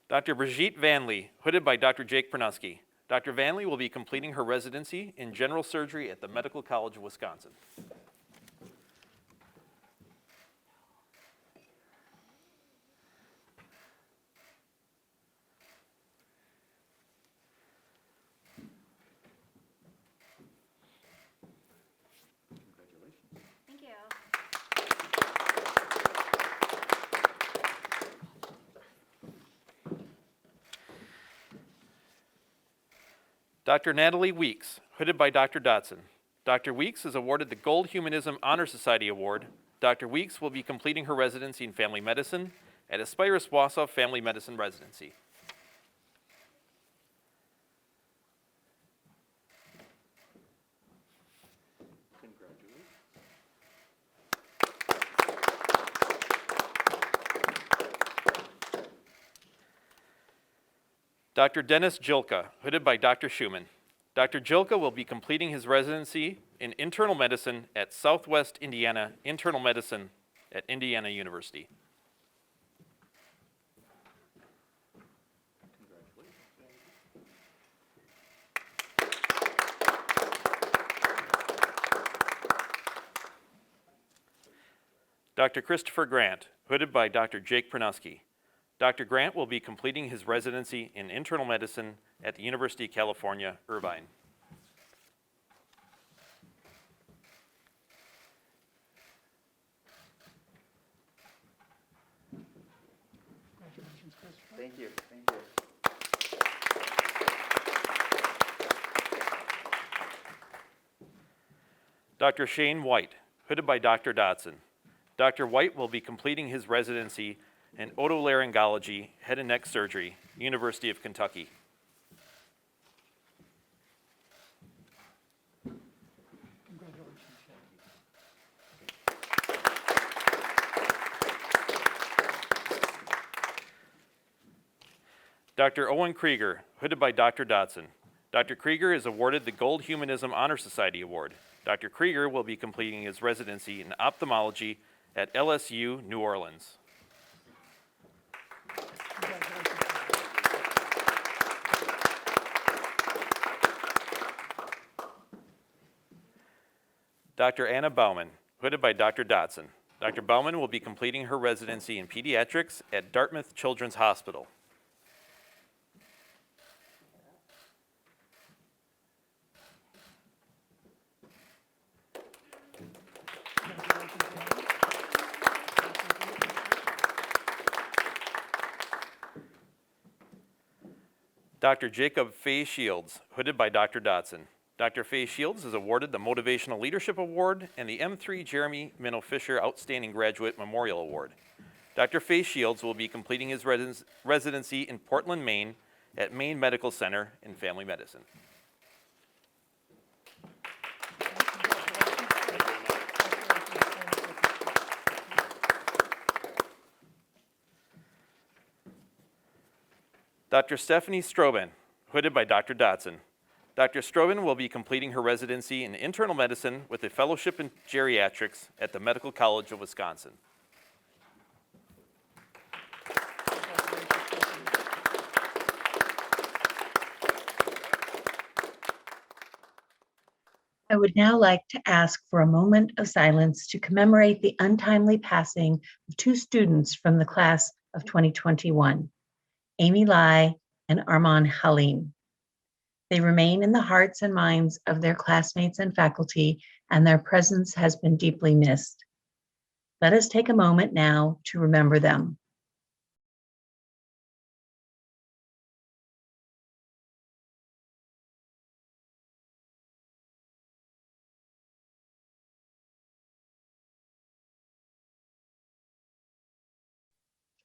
Dr. Brigitte Vanley, hooded by Dr. Jake Pernuski. Dr. Vanley will be completing her residency in general surgery at the Medical College of Wisconsin. Thank you. Dr. Natalie Weeks, hooded by Dr. Dotson. Dr. Weeks is awarded the Gold Humanism Honor Society Award. Dr. Weeks will be completing her residency in family medicine at Aspirus Wausau Family Medicine Residency. Dr. Dennis Jilka, hooded by Dr. Schumann. Dr. Jilka will be completing his residency in internal medicine at Southwest Indiana Internal Medicine at Indiana University. Dr. Christopher Grant, hooded by Dr. Jake Pernuski. Dr. Grant will be completing his residency in internal medicine at the University of California, Irvine. Thank you. Thank you. Dr. Shane White, hooded by Dr. Dotson. Dr. White will be completing his residency in otolaryngology, head and neck surgery, University of Kentucky. Dr. Owen Krieger, hooded by Dr. Dotson. Dr. Krieger is awarded the Gold Humanism Honor Society Award. Dr. Krieger will be completing his residency in ophthalmology at LSU, New Orleans. Dr. Anna Baumann, hooded by Dr. Dotson. Dr. Baumann will be completing her residency in pediatrics at Dartmouth Children's Hospital. Dr. Jacob Faye Shields, hooded by Dr. Dotson. Dr. Faye Shields is awarded the Motivational Leadership Award and the M3 Jeremy Minnow Fisher Outstanding Graduate Memorial Award. Dr. Faye Shields will be completing his residency in Portland, Maine at Maine Medical Center in Family Medicine. Dr. Stephanie Stroban, hooded by Dr. Dotson. Dr. Stroban will be completing her residency in internal medicine with a fellowship in geriatrics at the Medical College of Wisconsin. I would now like to ask for a moment of silence to commemorate the untimely passing of two students from the class of 2021, Amy Lai and Armand Halim. They remain in the hearts and minds of their classmates and faculty, and their presence has been deeply missed. Let us take a moment now to remember them.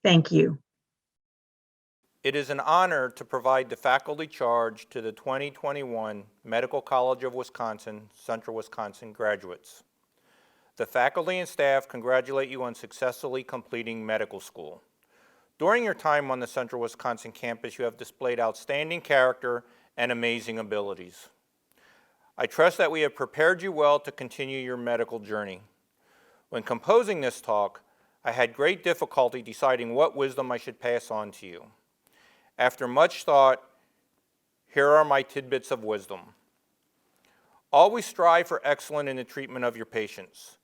Thank you. It is an honor to provide the faculty charge to the 2021 Medical College of Wisconsin, Central Wisconsin graduates. The faculty and staff congratulate you on successfully completing medical school. During your time on the Central Wisconsin campus, you have displayed outstanding character and amazing abilities. I trust that we have prepared you well to continue your medical journey. When composing this talk, I had great difficulty deciding what wisdom I should pass on to you. After much thought, here are my tidbits of wisdom. Always strive for excellence in the treatment of your patients.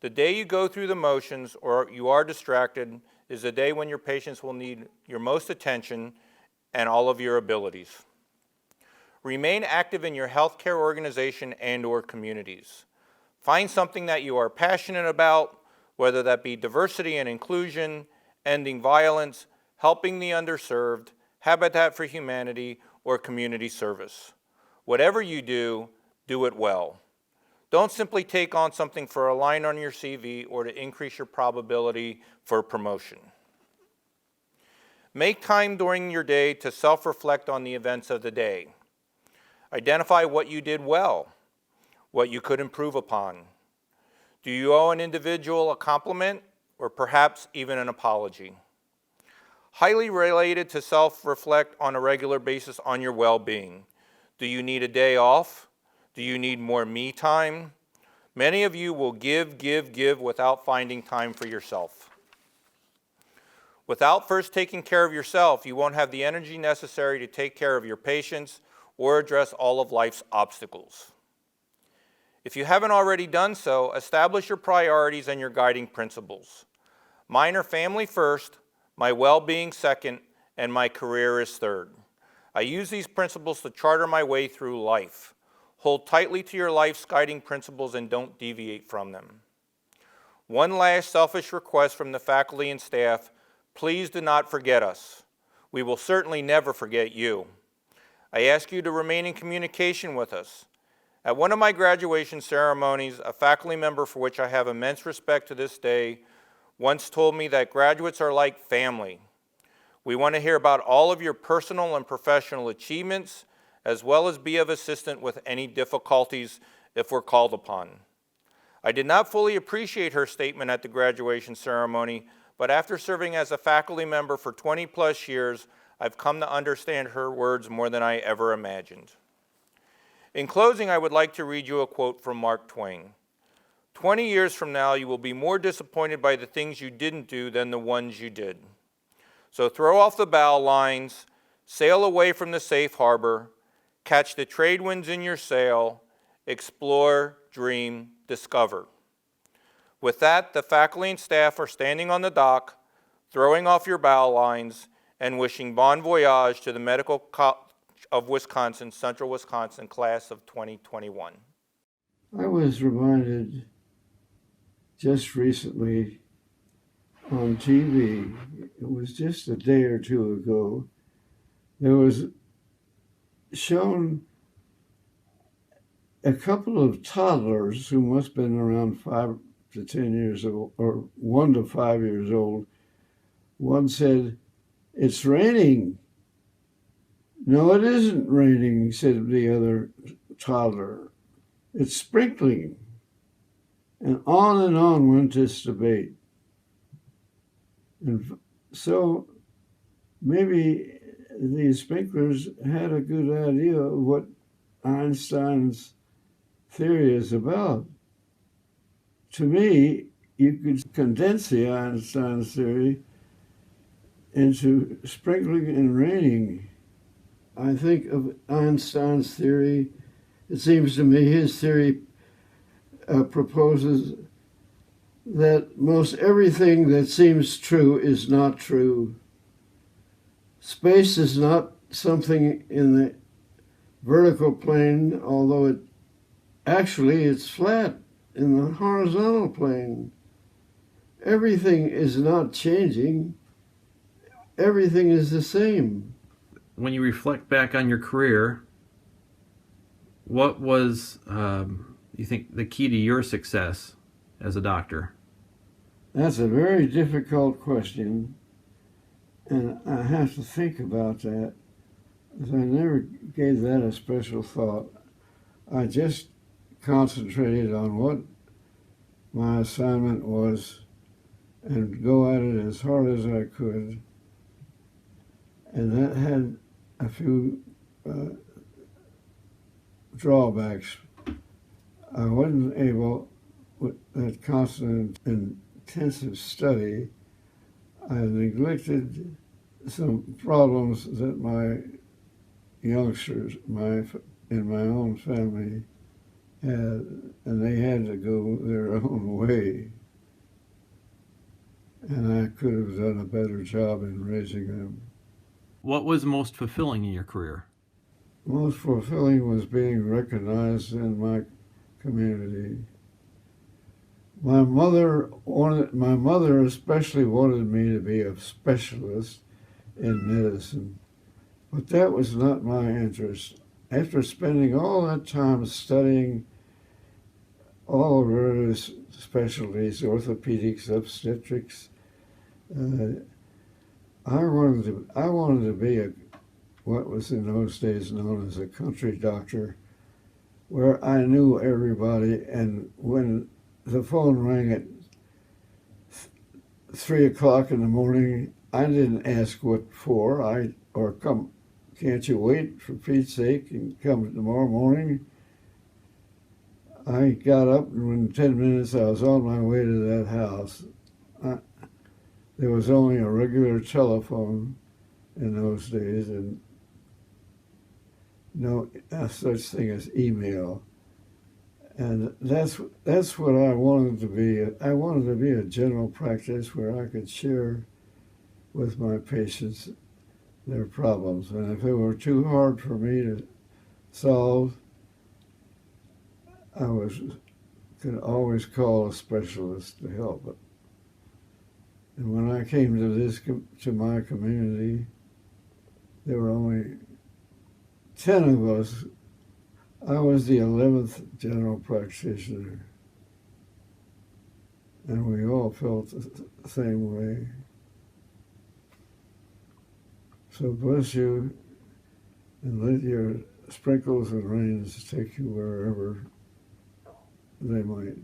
The day you go through the motions or you are distracted is the day when your patients will need your most attention and all of your abilities. Remain active in your healthcare organization and/or communities. Find something that you are passionate about, whether that be diversity and inclusion, ending violence, helping the underserved, Habitat for Humanity, or community service. Whatever you do, do it well. Don't simply take on something for a line on your CV or to increase your probability for promotion. Make time during your day to self-reflect on the events of the day. Identify what you did well, what you could improve upon. Do you owe an individual a compliment or perhaps even an apology? Highly related to self-reflect on a regular basis on your well-being. Do you need a day off? Do you need more me time? Many of you will give without finding time for yourself. Without first taking care of yourself, you won't have the energy necessary to take care of your patients or address all of life's obstacles. If you haven't already done so, establish your priorities and your guiding principles. Mine are family first, my well-being second, and my career is third. I use these principles to charter my way through life. Hold tightly to your life's guiding principles and don't deviate from them. One last selfish request from the faculty and staff: please do not forget us. We will certainly never forget you. I ask you to remain in communication with us. At one of my graduation ceremonies, a faculty member for which I have immense respect to this day once told me that graduates are like family. We want to hear about all of your personal and professional achievements, as well as be of assistance with any difficulties if we're called upon. I did not fully appreciate her statement at the graduation ceremony, but after serving as a faculty member for 20 plus years, I've come to understand her words more than I ever imagined. In closing, I would like to read you a quote from Mark Twain. 20 years from now, you will be more disappointed by the things you didn't do than the ones you did. So throw off the bow lines, sail away from the safe harbor, catch the trade winds in your sail, explore, dream, discover. With that, the faculty and staff are standing on the dock, throwing off your bow lines, and wishing bon voyage to the Medical College of Wisconsin, Central Wisconsin, class of 2021. I was reminded just recently on TV, it was just a day or two ago, there was shown a couple of toddlers who must have been around 5 to 10 years old, or 1 to 5 years old. One said, "It's raining." "No, it isn't raining," said the other toddler. "It's sprinkling." And on went this debate. And so maybe these sprinklers had a good idea of what Einstein's theory is about. To me, you could condense the Einstein's theory into sprinkling and raining. I think of Einstein's theory, it seems to me his theory proposes that most everything that seems true is not true. Space is not something in the vertical plane, although it's flat in the horizontal plane. Everything is not changing. Everything is the same. When you reflect back on your career, what was, you think, the key to your success as a doctor? That's a very difficult question. And I have to think about that, as I never gave that a special thought. I just concentrated on what my assignment was and go at it as hard as I could. And that had a few drawbacks. I wasn't able, with that constant intensive study, I neglected some problems that my youngsters in my own family had, and they had to go their own way. And I could have done a better job in raising them. What was most fulfilling in your career? Most fulfilling was being recognized in my community. My mother especially wanted me to be a specialist in medicine, but that was not my interest. After spending all that time studying all various specialties, orthopedics, obstetrics, I wanted to be what was in those days known as a country doctor, where I knew everybody, and when the phone rang at 3 o'clock in the morning, I didn't ask what for. Can't you wait for Pete's sake and come tomorrow morning? I got up, and in 10 minutes I was on my way to that house. There was only a regular telephone in those days, and no such thing as email. And that's what I wanted to be. I wanted to be a general practice where I could share with my patients their problems. And if it were too hard for me to solve, I could always call a specialist to help it. And when I came to my community, there were only 10 of us. I was the 11th general practitioner, and we all felt the same way. So bless you, and let your sprinkles and rains take you wherever they might.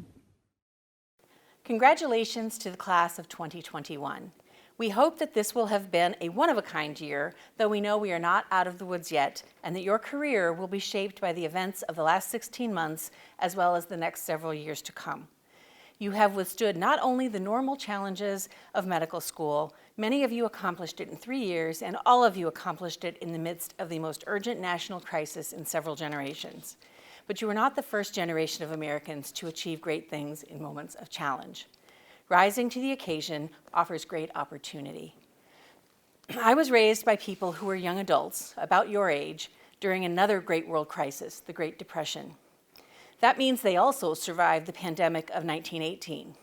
Congratulations to the class of 2021. We hope that this will have been a one-of-a-kind year, though we know we are not out of the woods yet, and that your career will be shaped by the events of the last 16 months as well as the next several years to come. You have withstood not only the normal challenges of medical school, many of you accomplished it in 3 years, and all of you accomplished it in the midst of the most urgent national crisis in several generations. But you are not the first generation of Americans to achieve great things in moments of challenge. Rising to the occasion offers great opportunity. I was raised by people who were young adults, about your age, during another great world crisis, the Great Depression. That means they also survived the pandemic of 1918.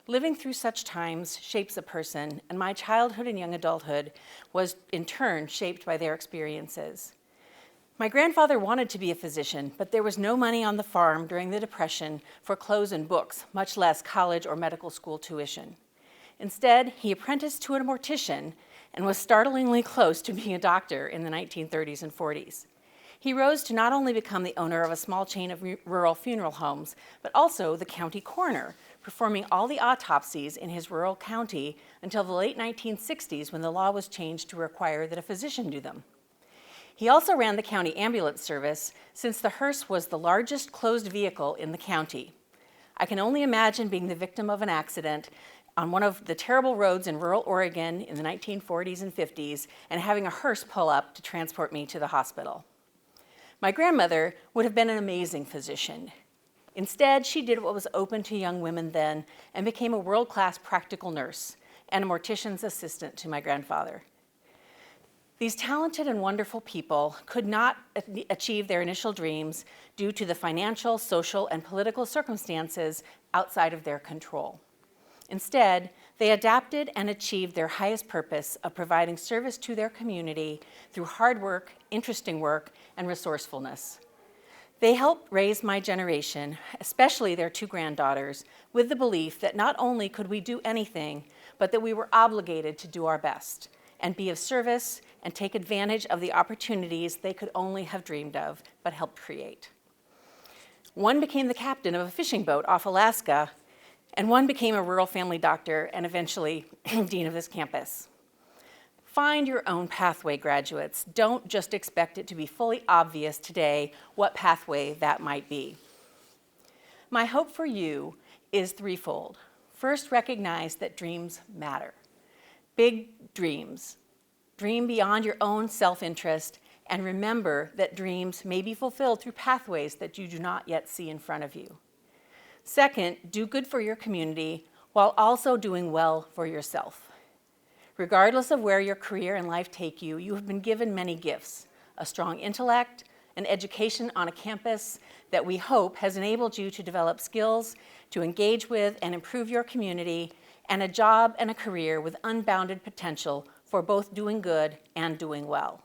Living through such times shapes a person, and my childhood and young adulthood was in turn shaped by their experiences. My grandfather wanted to be a physician, but there was no money on the farm during the Depression for clothes and books, much less college or medical school tuition. Instead, he apprenticed to a mortician and was startlingly close to being a doctor in the 1930s and 40s. He rose to not only become the owner of a small chain of rural funeral homes, but also the county coroner, performing all the autopsies in his rural county until the late 1960s when the law was changed to require that a physician do them. He also ran the county ambulance service, since the hearse was the largest closed vehicle in the county. I can only imagine being the victim of an accident on one of the terrible roads in rural Oregon in the 1940s and 50s and having a hearse pull up to transport me to the hospital. My grandmother would have been an amazing physician. Instead, she did what was open to young women then and became a world-class practical nurse and a mortician's assistant to my grandfather. These talented and wonderful people could not achieve their initial dreams due to the financial, social, and political circumstances outside of their control. Instead, they adapted and achieved their highest purpose of providing service to their community through hard work, interesting work, and resourcefulness. They helped raise my generation, especially their 2 granddaughters, with the belief that not only could we do anything, but that we were obligated to do our best. and be of service and take advantage of the opportunities they could only have dreamed of but helped create. One became the captain of a fishing boat off Alaska, and one became a rural family doctor and eventually dean of this campus. Find your own pathway, graduates. Don't just expect it to be fully obvious today what pathway that might be. My hope for you is threefold. First, recognize that dreams matter. Big dreams. Dream beyond your own self-interest, and remember that dreams may be fulfilled through pathways that you do not yet see in front of you. Second, do good for your community while also doing well for yourself. Regardless of where your career and life take you, you have been given many gifts: a strong intellect, an education on a campus that we hope has enabled you to develop skills to engage with and improve your community, and a job and a career with unbounded potential for both doing good and doing well.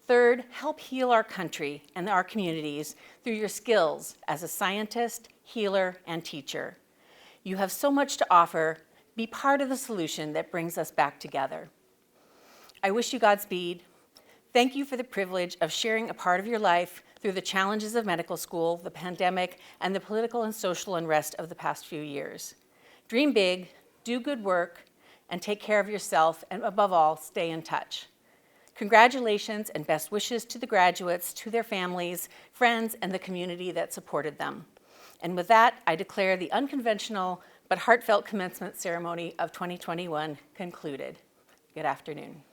Third, help heal our country and our communities through your skills as a scientist, healer, and teacher. You have so much to offer. Be part of the solution that brings us back together. I wish you Godspeed. Thank you for the privilege of sharing a part of your life through the challenges of medical school, the pandemic, and the political and social unrest of the past few years. Dream big, do good work, and take care of yourself, and above all, stay in touch. Congratulations and best wishes to the graduates, to their families, friends, and the community that supported them. And with that, I declare the unconventional but heartfelt commencement ceremony of 2021 concluded. Good afternoon.